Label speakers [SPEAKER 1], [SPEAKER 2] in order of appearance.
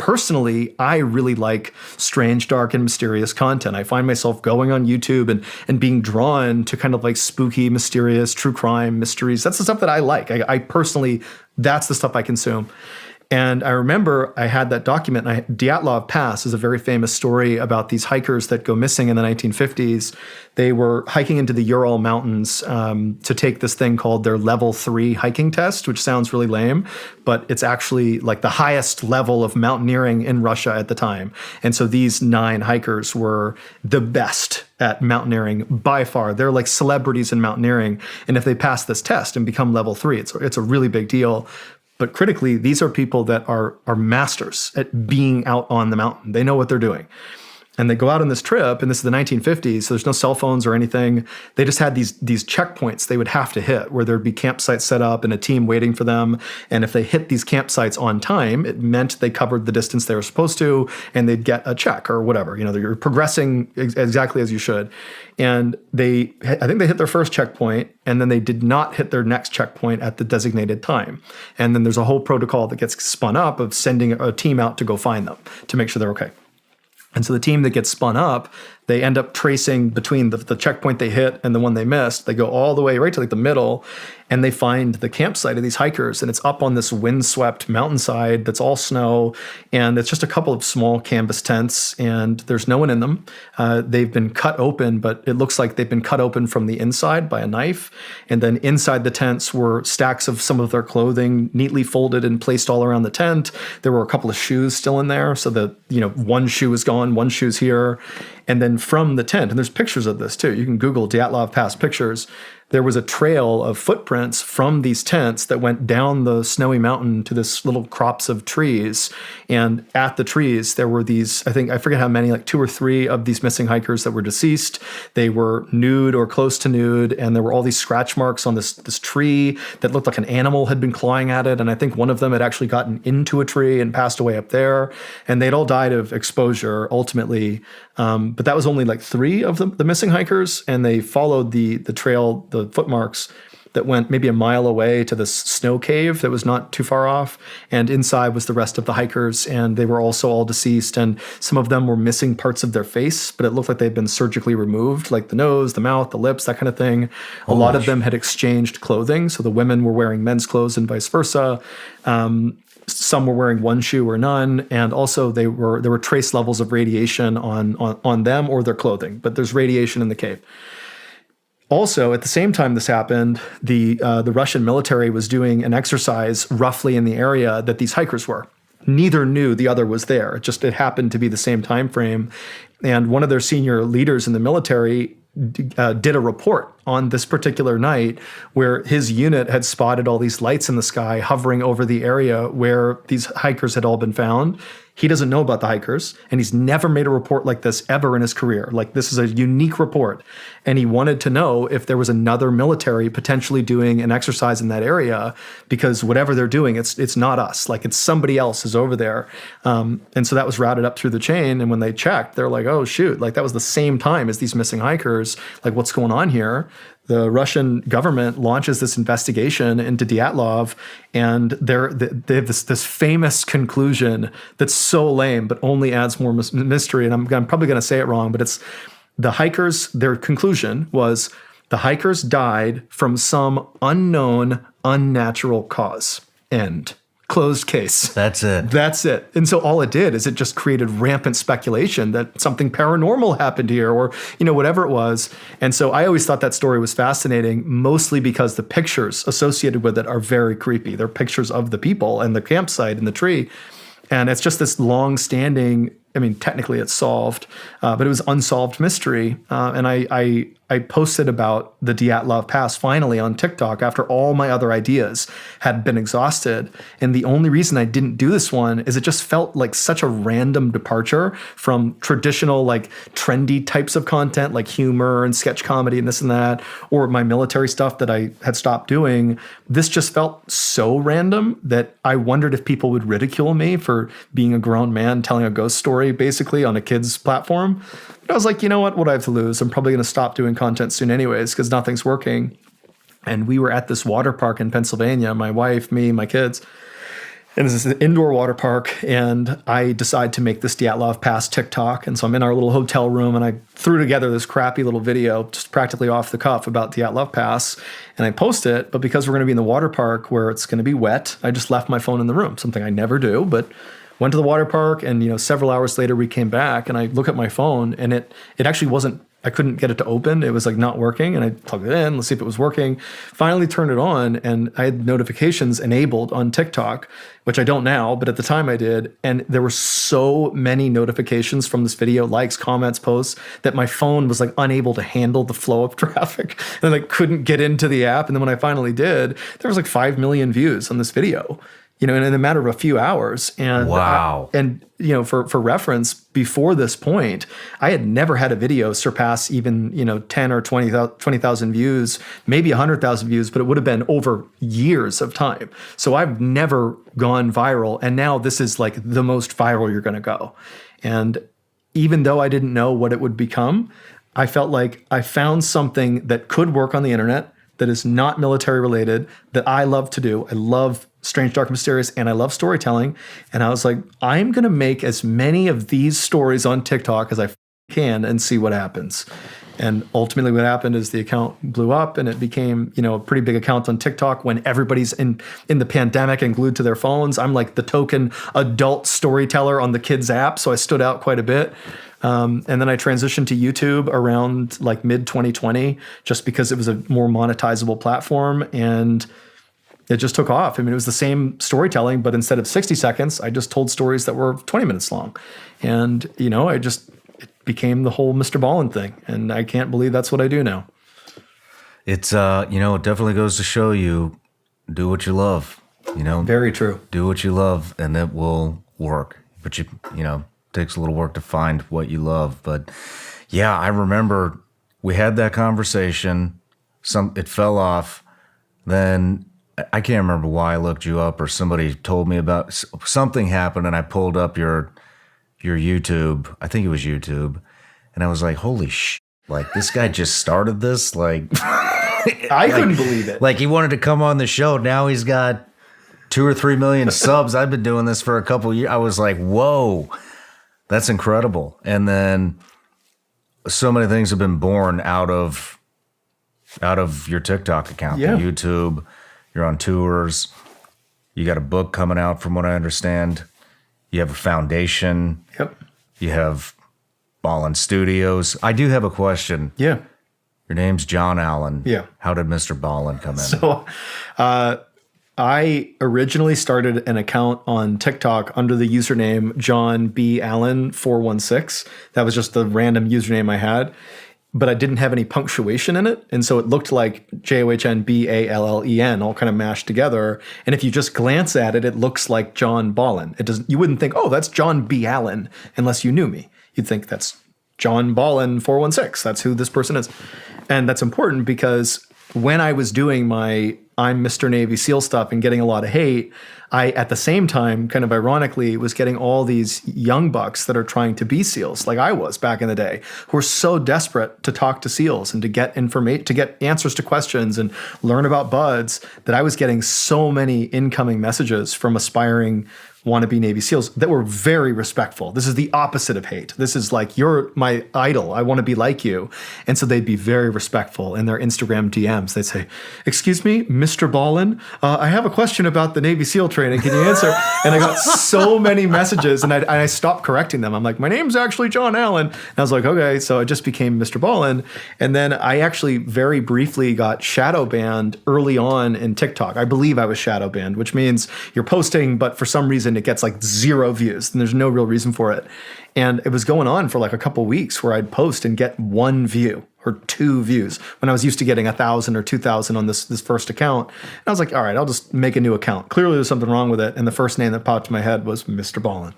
[SPEAKER 1] personally, I really like strange, dark, and mysterious content. I find myself going on YouTube and being drawn to kind of like spooky, mysterious, true crime mysteries. That's the stuff that I like. I personally, that's the stuff I consume. And I remember I had that document. Diatlov Pass is a very famous story about these hikers that go missing in the 1950s. They were hiking into the Ural Mountains to take this thing called their level 3 hiking test, which sounds really lame, but it's actually like the highest level of mountaineering in Russia at the time. And so these 9 hikers were the best at mountaineering by far. They're like celebrities in mountaineering. And if they pass this test and become level 3, it's a really big deal. But critically, these are people that are masters at being out on the mountain. They know what they're doing. And they go out on this trip, and this is the 1950s, so there's no cell phones or anything. They just had these checkpoints they would have to hit where there'd be campsites set up and a team waiting for them. And if they hit these campsites on time, it meant they covered the distance they were supposed to, and they'd get a check or whatever. You know, you're progressing exactly as you should. And I think they hit their first checkpoint, and then they did not hit their next checkpoint at the designated time. And then there's a whole protocol that gets spun up of sending a team out to go find them to make sure they're okay. And so the team that gets spun up, they end up tracing between the checkpoint they hit and the one they missed. They go all the way right to like the middle, and they find the campsite of these hikers. And it's up on this windswept mountainside that's all snow. And it's just a couple of small canvas tents, and there's no one in them. They've been cut open, but it looks like they've been cut open from the inside by a knife. And then inside the tents were stacks of some of their clothing neatly folded and placed all around the tent. There were a couple of shoes still in there. So one shoe is gone, one shoe's here. And then from the tent, and there's pictures of this too. You can Google Diatlov Pass pictures. There was a trail of footprints from these tents that went down the snowy mountain to this little crops of trees. And at the trees, there were these, I forget how many, like 2 or 3 of these missing hikers that were deceased. They were nude or close to nude. And there were all these scratch marks on this tree that looked like an animal had been clawing at it. And I think one of them had actually gotten into a tree and passed away up there. And they'd all died of exposure ultimately. But that was only like 3 of the missing hikers. And they followed the trail, the footmarks that went maybe a mile away to this snow cave that was not too far off. And inside was the rest of the hikers. And they were also all deceased. And some of them were missing parts of their face, but it looked like they'd been surgically removed, like the nose, the mouth, the lips, that kind of thing. A lot of them had exchanged clothing. So the women were wearing men's clothes and vice versa. Some were wearing one shoe or none, and also there were trace levels of radiation on them or their clothing, but there's radiation in the cave. Also, at the same time this happened, the Russian military was doing an exercise roughly in the area that these hikers were. Neither knew the other was there. It happened to be the same time frame, and one of their senior leaders in the military did a report on this particular night where his unit had spotted all these lights in the sky hovering over the area where these hikers had all been found. He doesn't know about the hikers, and he's never made a report like this ever in his career. Like, this is a unique report. And he wanted to know if there was another military potentially doing an exercise in that area, because whatever they're doing, it's not us. Like, it's somebody else is over there. And so that was routed up through the chain. And when they checked, they're like, oh, shoot, like that was the same time as these missing hikers. Like, what's going on here? The Russian government launches this investigation into Dyatlov, and they have this famous conclusion that's so lame, but only adds more mystery. And I'm probably going to say it wrong, but it's the hikers. Their conclusion was the hikers died from some unknown, unnatural cause. End. Closed case.
[SPEAKER 2] That's it.
[SPEAKER 1] That's it. And so all it did is it just created rampant speculation that something paranormal happened here, or, whatever it was. And so I always thought that story was fascinating, mostly because the pictures associated with it are very creepy. They're pictures of the people and the campsite and the tree. And it's just this long-standing, technically it's solved, but it was unsolved mystery. And I posted about the Diatlov Pass finally on TikTok after all my other ideas had been exhausted. And the only reason I didn't do this one is it just felt like such a random departure from traditional, like trendy types of content, like humor and sketch comedy and this and that, or my military stuff that I had stopped doing. This just felt so random that I wondered if people would ridicule me for being a grown man telling a ghost story basically on a kid's platform. But I was like, you know what do I have to lose? I'm probably going to stop doing content soon anyways because nothing's working. And we were at this water park in Pennsylvania, my wife, me, my kids. And this is an indoor water park, and I decide to make this Diatlov Pass TikTok. And so I'm in our little hotel room, and I threw together this crappy little video, just practically off the cuff, about Diatlov Pass, and I post it. But because we're going to be in the water park where it's going to be wet, I just left my phone in the room, something I never do, but went to the water park, and several hours later we came back, and I look at my phone, and it actually wasn't. I couldn't get it to open. It was like not working, and I plugged it in. Let's see if it was working. Finally turned it on, and I had notifications enabled on TikTok, which I don't now, but at the time I did. And there were so many notifications from this video, likes, comments, posts, that my phone was like unable to handle the flow of traffic, and I couldn't get into the app. And then when I finally did, there was like 5 million views on this video, in a matter of a few hours. And
[SPEAKER 2] wow.
[SPEAKER 1] For reference, before this point, I had never had a video surpass even 10 or 20,000 views, maybe 100,000 views, but it would have been over years of time. So I've never gone viral, and now this is like the most viral you're going to go. And even though I didn't know what it would become, I felt like I found something that could work on the internet, that is not military related, that I love to do. I love strange, dark, and mysterious, and I love storytelling. And I was like, I'm going to make as many of these stories on TikTok as I can and see what happens. And ultimately what happened is the account blew up, and it became, a pretty big account on TikTok when everybody's in the pandemic and glued to their phones. I'm like the token adult storyteller on the kids' app, so I stood out quite a bit. And then I transitioned to YouTube around like mid 2020, just because it was a more monetizable platform, and it just took off. I mean, it was the same storytelling, but instead of 60 seconds, I just told stories that were 20 minutes long. And, it became the whole Mr. Ballen thing. And I can't believe that's what I do now.
[SPEAKER 2] It's, it definitely goes to show you, do what you love,
[SPEAKER 1] Very true.
[SPEAKER 2] Do what you love, and it will work. But takes a little work to find what you love. But yeah, I remember we had that conversation. It fell off. Then I can't remember why I looked you up, or somebody told me about something happened, and I pulled up your YouTube. I think it was YouTube, and I was like, "Holy sh!" Like, this guy just started this. Like,
[SPEAKER 1] I couldn't believe it.
[SPEAKER 2] Like, he wanted to come on the show. Now he's got 2 or 3 million subs. I've been doing this for a couple of years. I was like, "Whoa, that's incredible!" And then so many things have been born out of your TikTok account,
[SPEAKER 1] Yeah.
[SPEAKER 2] the YouTube. You're on tours. You got a book coming out, from what I understand. You have a foundation.
[SPEAKER 1] Yep.
[SPEAKER 2] You have Ballen Studios. I do have a question.
[SPEAKER 1] Yeah.
[SPEAKER 2] Your name's John Allen.
[SPEAKER 1] Yeah.
[SPEAKER 2] How did Mr. Ballen come in?
[SPEAKER 1] So I originally started an account on TikTok under the username John B. Allen 416. That was just the random username I had, but I didn't have any punctuation in it. And so it looked like JOHNBALLEN all kind of mashed together. And if you just glance at it, it looks like John Ballen. You wouldn't think, oh, that's John B. Allen, unless you knew me. You'd think that's John Ballen 416. That's who this person is. And that's important because when I was doing my I'm Mr. Navy SEAL stuff and getting a lot of hate, I, at the same time, kind of ironically, was getting all these young bucks that are trying to be SEALs, like I was back in the day, who are so desperate to talk to SEALs and to get information, to get answers to questions and learn about buds, that I was getting so many incoming messages from aspiring wannabe Navy SEALs that were very respectful. This is the opposite of hate. This is like, you're my idol. I want to be like you. And so they'd be very respectful in their Instagram DMs. They'd say, "Excuse me, Mr. Ballen, I have a question about the Navy SEAL training. Can you answer?" And I got so many messages, and I stopped correcting them. I'm like, "My name's actually John Allen." And I was like, okay. So I just became Mr. Ballen. And then I actually very briefly got shadow banned early on in TikTok. I believe I was shadow banned, which means you're posting, but for some reason it gets like 0 views, and there's no real reason for it. And it was going on for like a couple weeks where I'd post and get 1 view or 2 views when I was used to getting 1,000 or 2,000 on this first account. And I was like, all right, I'll just make a new account. Clearly there's something wrong with it. And the first name that popped in my head was Mr. Ballen.